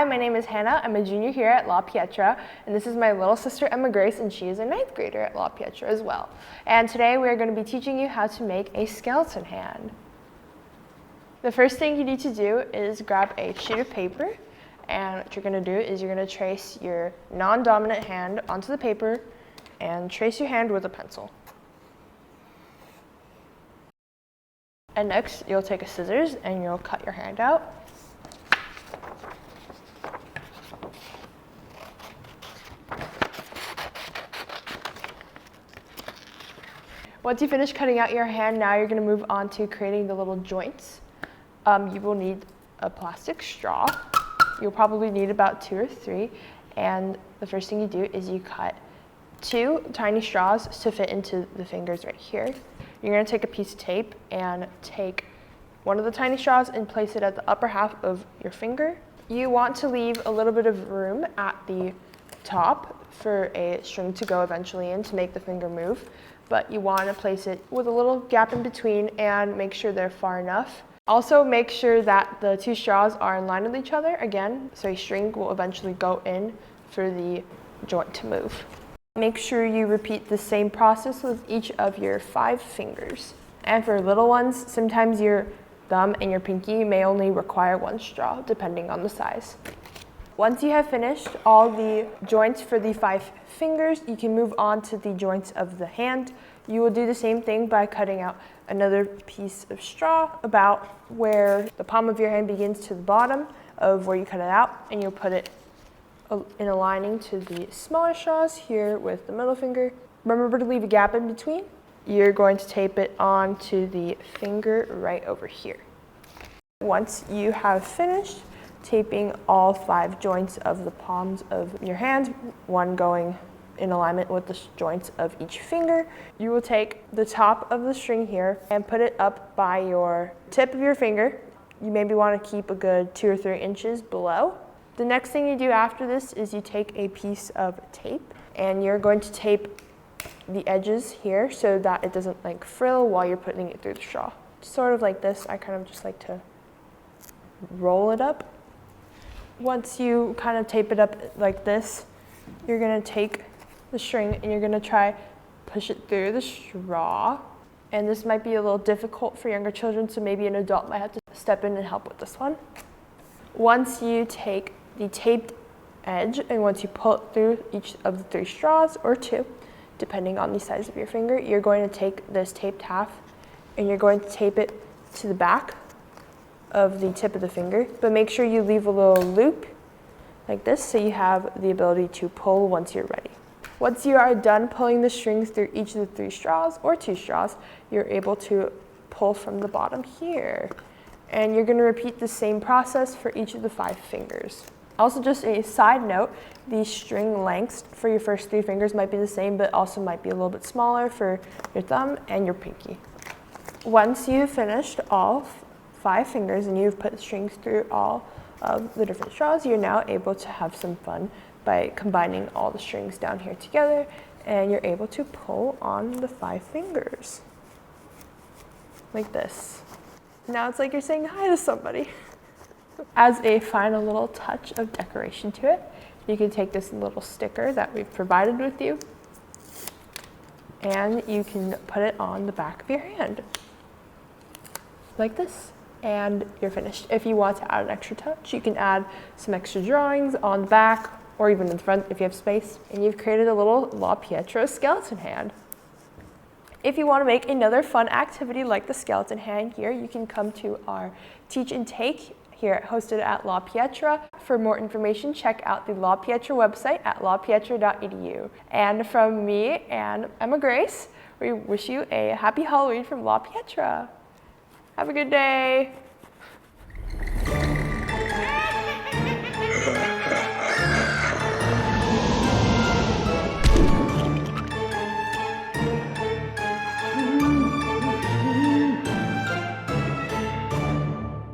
Hi, my name is Hannah. I'm a junior here at La Pietra, and this is my little sister Emma Grace, and she is a 9th grader at La Pietra as well. And today we are going to be teaching you how to make a skeleton hand. The first thing you need to do is grab a sheet of paper, and what you're going to do is you're going to trace your non-dominant hand onto the paper and trace your hand with a pencil. And next, you'll take a scissors and you'll cut your hand out. Once you finish cutting out your hand, now you're going to move on to creating the little joints. You will need a plastic straw. You'll probably need about 2 or 3. And the first thing you do is you cut 2 tiny straws to fit into the fingers right here. You're going to take a piece of tape and take one of the tiny straws and place it at the upper half of your finger. You want to leave a little bit of room at the top for a string to go eventually in to make the finger move, but you want to place it with a little gap in between and make sure they're far enough. Also make sure that the 2 straws are in line with each other again, so a string will eventually go in for the joint to move. Make sure you repeat the same process with each of your 5 fingers. And for little ones, sometimes your thumb and your pinky may only require 1 straw, depending on the size. Once you have finished all the joints for the 5 fingers, you can move on to the joints of the hand. You will do the same thing by cutting out another piece of straw about where the palm of your hand begins to the bottom of where you cut it out, and you'll put it in aligning to the smaller straws here with the middle finger. Remember to leave a gap in between. You're going to tape it onto the finger right over here. Once you have finished taping all 5 joints of the palms of your hand, one going in alignment with the joints of each finger, you will take the top of the string here and put it up by your tip of your finger. You maybe want to keep a good 2 or 3 inches below. The next thing you do after this is you take a piece of tape and you're going to tape the edges here so that it doesn't like frill while you're putting it through the straw. Sort of like this. I kind of just like to roll it up. Once you kind of tape it up like this, you're going to take the string and you're going to try push it through the straw. And this might be a little difficult for younger children, so maybe an adult might have to step in and help with this one. Once you take the taped edge and once you pull it through each of the 3 straws, or 2, depending on the size of your finger, you're going to take this taped half and you're going to tape it to the back of the tip of the finger, but make sure you leave a little loop like this so you have the ability to pull once you're ready. Once you are done pulling the strings through each of the 3 straws or 2 straws, you're able to pull from the bottom here. And you're going to repeat the same process for each of the 5 fingers. Also, just a side note, the string lengths for your first 3 fingers might be the same, but also might be a little bit smaller for your thumb and your pinky. Once you've finished all 5 fingers and you've put strings through all of the different straws, you're now able to have some fun by combining all the strings down here together, and you're able to pull on the 5 fingers like this. Now it's like you're saying hi to somebody. As a final little touch of decoration to it, you can take this little sticker that we've provided with you and you can put it on the back of your hand like this, and you're finished. If you want to add an extra touch, you can add some extra drawings on the back or even in the front if you have space, and you've created a little La Pietra skeleton hand. If you want to make another fun activity like the skeleton hand here, you can come to our Teach and Take here hosted at La Pietra. For more information, check out the La Pietra website at lapietra.edu. And from me and Emma Grace, we wish you a happy Halloween from La Pietra. Have a good day.